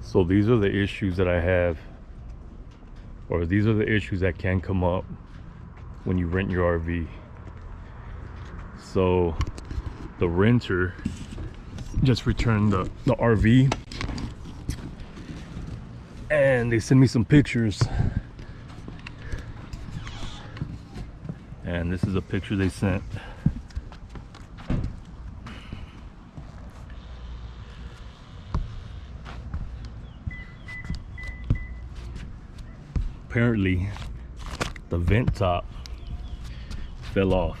So these are the issues that I have, or these are the issues that can come up when you rent your RV. So the renter just returned the RV, and they sent me some pictures, and this is a picture they sent. Apparently the vent top fell off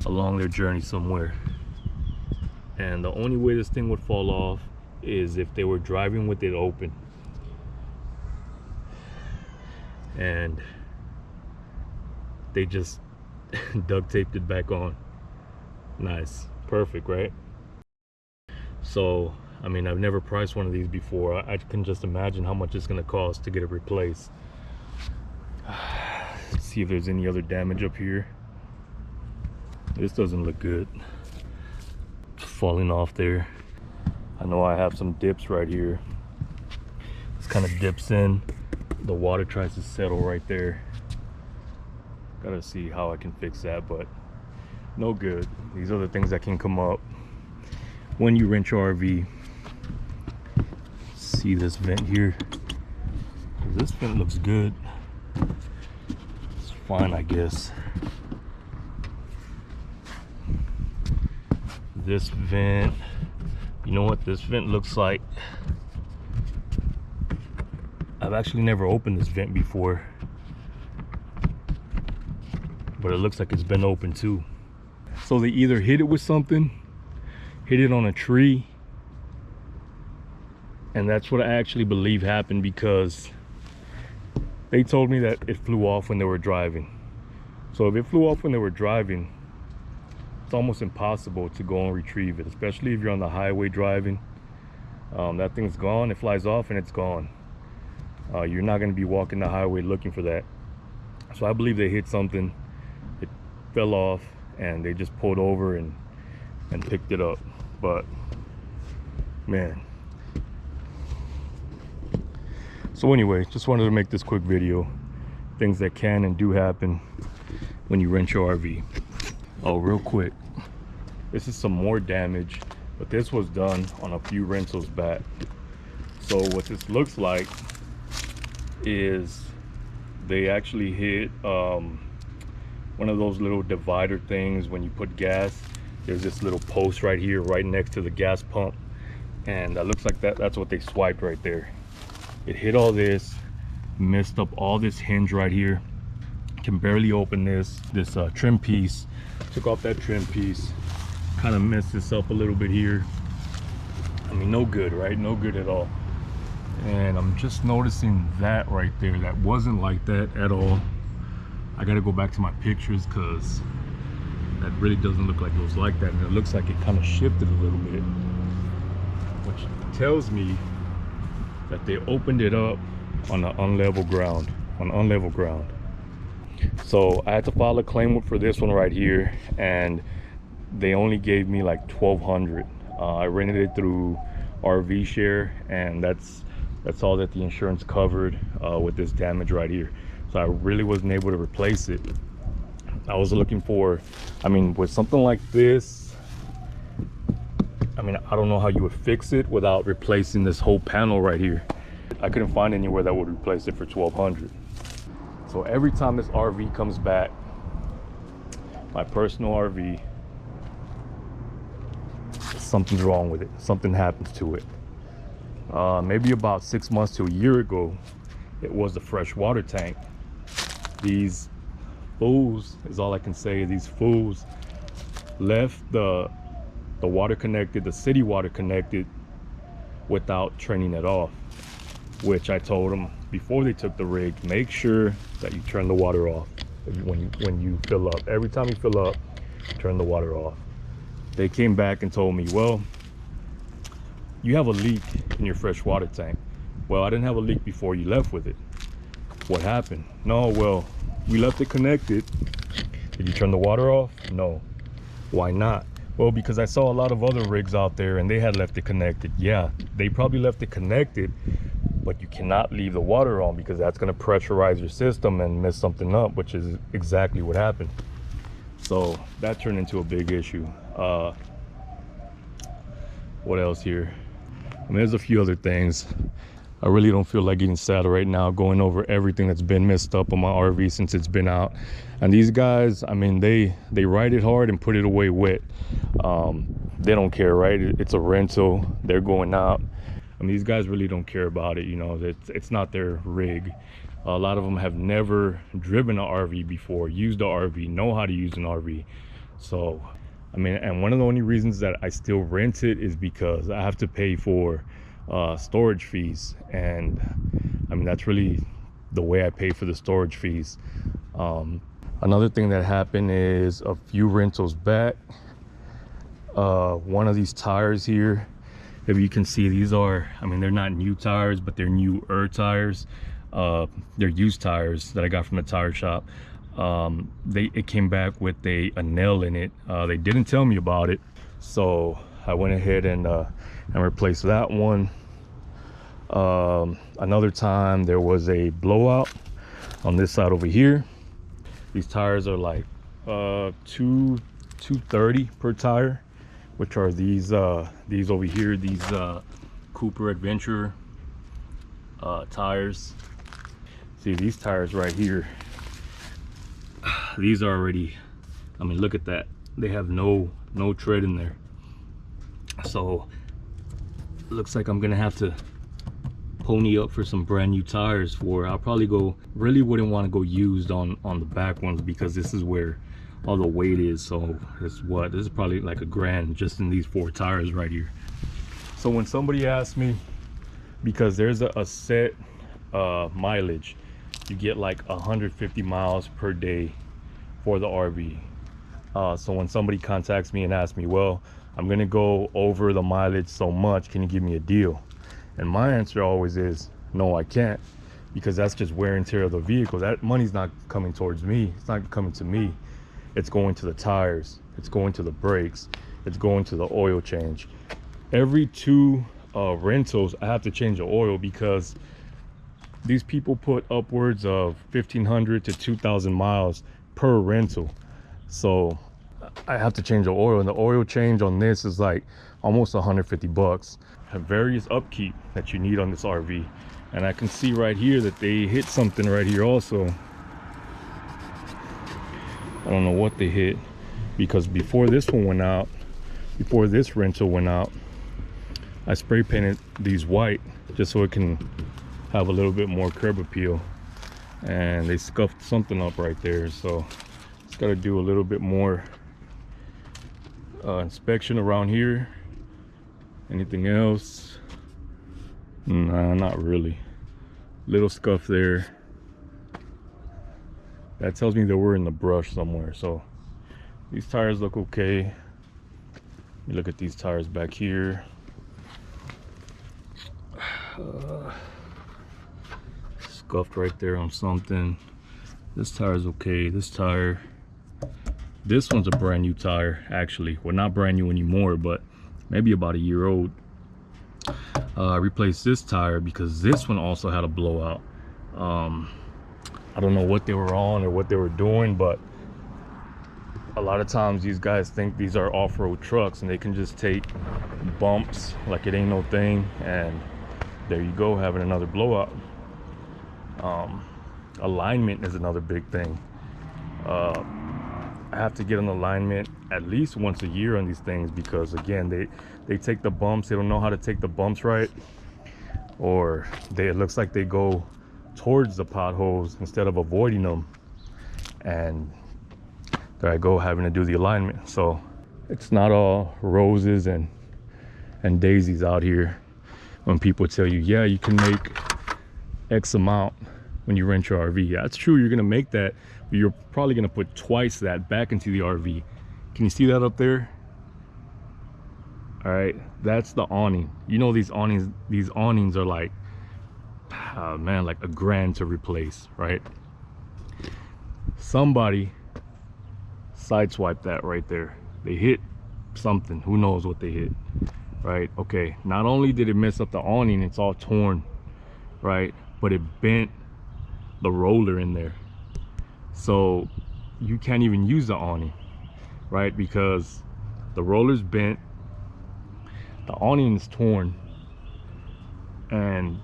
along their journey somewhere, and the only way this thing would fall off is if they were driving with it open, and they just duct taped it back on. Nice, perfect, right? So I mean, I've never priced one of these before. I can just imagine how much it's gonna cost to get it replaced. Let's see if there's any other damage up here. This doesn't look good. It's falling off there. I know I have some dips right here. This kind of dips in. The water tries to settle right there. Gotta see how I can fix that, but no good. These are the things that can come up when you rent your RV. See this vent here? This vent looks good. It's fine, I guess. This vent, you know what this vent looks like? I've actually never opened this vent before, but it looks like it's been open too. So they either hit it with something, hit it on a tree, and that's what I actually believe happened, because they told me that it flew off when they were driving. So if it flew off when they were driving, it's almost impossible to go and retrieve it, especially if you're on the highway driving. That thing's gone, it flies off and it's gone. You're not going to be walking the highway looking for that. So I believe they hit something, it fell off, and they just pulled over and picked it up. But man, so anyway, just wanted to make this quick video. Things that can and do happen when you rent your RV. Oh, real quick, this is some more damage, but this was done on a few rentals back. So what this looks like is they actually hit one of those little divider things when you put gas. There's this little post right here, right next to the gas pump, and that looks like that's what they swiped right there. It hit all this, messed up all this hinge right here. Can barely open this trim piece. Took off that trim piece, kind of messed this up a little bit here. I mean, no good, right? No good at all. And I'm just noticing that right there, that wasn't like that at all. I gotta go back to my pictures, because that really doesn't look like it was like that, and it looks like it kind of shifted a little bit, which tells me that they opened it up on the unlevel ground, So I had to file a claim for this one right here, and they only gave me like $1,200. I rented it through RV Share, and that's all that the insurance covered with this damage right here. So I really wasn't able to replace it. I was looking for, I mean, with something like this, I mean, I don't know how you would fix it without replacing this whole panel right here. I couldn't find anywhere that would replace it for $1,200. So every time this RV comes back, my personal RV, something's wrong with it. Something happens to it. Maybe about 6 months to a year ago, it was the fresh water tank. These fools, is all I can say, these fools left the water connected, the city water connected, without turning it off, which I told them before they took the rig, make sure that you turn the water off when you fill up. Every time you fill up, turn the water off. They came back and told me, well, you have a leak in your fresh water tank. Well, I didn't have a leak before you left with it. What happened? No, well, we left it connected. Did you turn the water off? No. Why not? Well, because I saw a lot of other rigs out there and they had left it connected. Yeah, they probably left it connected, but you cannot leave the water on because that's going to pressurize your system and mess something up, which is exactly what happened. So that turned into a big issue. What else here? I mean, there's a few other things. I really don't feel like getting saddled right now, going over everything that's been messed up on my RV since it's been out. And these guys, I mean, they ride it hard and put it away wet. They don't care, right? It's a rental. They're going out. I mean, these guys really don't care about it. You know, it's not their rig. A lot of them have never driven an RV before, used an RV, know how to use an RV. So, I mean, and one of the only reasons that I still rent it is because I have to pay for storage fees. And I mean, that's really the way I pay for the storage fees. Another thing that happened is a few rentals back, one of these tires here, if you can see, these are, I mean, they're not new tires, but they're newer tires. They're used tires that I got from the tire shop. It came back with a nail in it. They didn't tell me about it, so I went ahead and replaced that one. Another time there was a blowout on this side over here. These tires are like $230 per tire, which are these over here, these Cooper Adventure tires. See, these tires right here, these are already, I mean, look at that, they have no tread in there. So looks like I'm gonna have to pony up for some brand new tires. For I'll probably go, really wouldn't want to go used on the back ones because this is where all the weight is. So this is probably like $1,000 just in these 4 tires right here. So when somebody asks me, because there's a set mileage, you get like 150 miles per day for the RV. So when somebody contacts me and asks me, well, I'm gonna go over the mileage so much, can you give me a deal? And my answer always is, no, I can't, because that's just wear and tear of the vehicle. That money's not coming towards me. It's not coming to me. It's going to the tires. It's going to the brakes. It's going to the oil change. Every 2 rentals, I have to change the oil because these people put upwards of 1,500 to 2,000 miles per rental. So I have to change the oil, and the oil change on this is like almost 150 bucks. Have various upkeep that you need on this RV, and I can see right here that they hit something right here also. I don't know what they hit, because before this one went out, before this rental went out, I spray painted these white just so it can have a little bit more curb appeal, and they scuffed something up right there. So it's got to do a little bit more inspection around here. Anything else? Nah, not really. Little scuff there. That tells me that we're in the brush somewhere. So these tires look okay. You look at these tires back here. Scuffed right there on something. This tire's okay. This tire, this one's a brand new tire actually. Well, not brand new anymore, but maybe about a year old. I replaced this tire because this one also had a blowout. I don't know what they were on or what they were doing, but a lot of times these guys think these are off-road trucks and they can just take bumps like it ain't no thing, and there you go, having another blowout. Alignment is another big thing. I have to get an alignment at least once a year on these things, because again, they take the bumps, they don't know how to take the bumps right, or it looks like they go towards the potholes instead of avoiding them, and there I go having to do the alignment. So it's not all roses and daisies out here when people tell you, yeah, you can make X amount when you rent your RV. Yeah, it's true, you're gonna make that, but you're probably gonna put twice that back into the RV. Can you see that up there? All right, that's the awning. You know, these awnings are like, man, like $1,000 to replace, right? Somebody sideswiped that right there. They hit something, who knows what they hit, right? Okay, not only did it mess up the awning, it's all torn, right, but it bent the roller in there, so you can't even use the awning, right, because the roller's bent, the awning is torn, and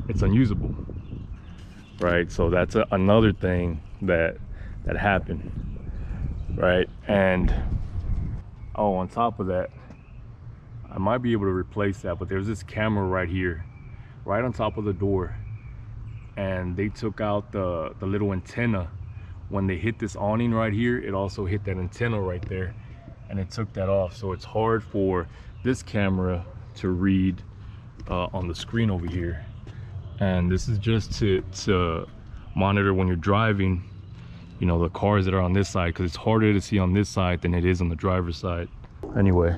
it's unusable, right? So that's another thing that happened, right? And oh, on top of that, I might be able to replace that, but there's this camera right here, right on top of the door, and they took out the little antenna. When they hit this awning right here, it also hit that antenna right there, and it took that off. So it's hard for this camera to read on the screen over here. And this is just to monitor when you're driving, you know, the cars that are on this side, because it's harder to see on this side than it is on the driver's side. Anyway,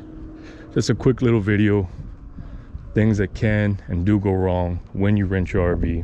just a quick little video, things that can and do go wrong when you rent your RV.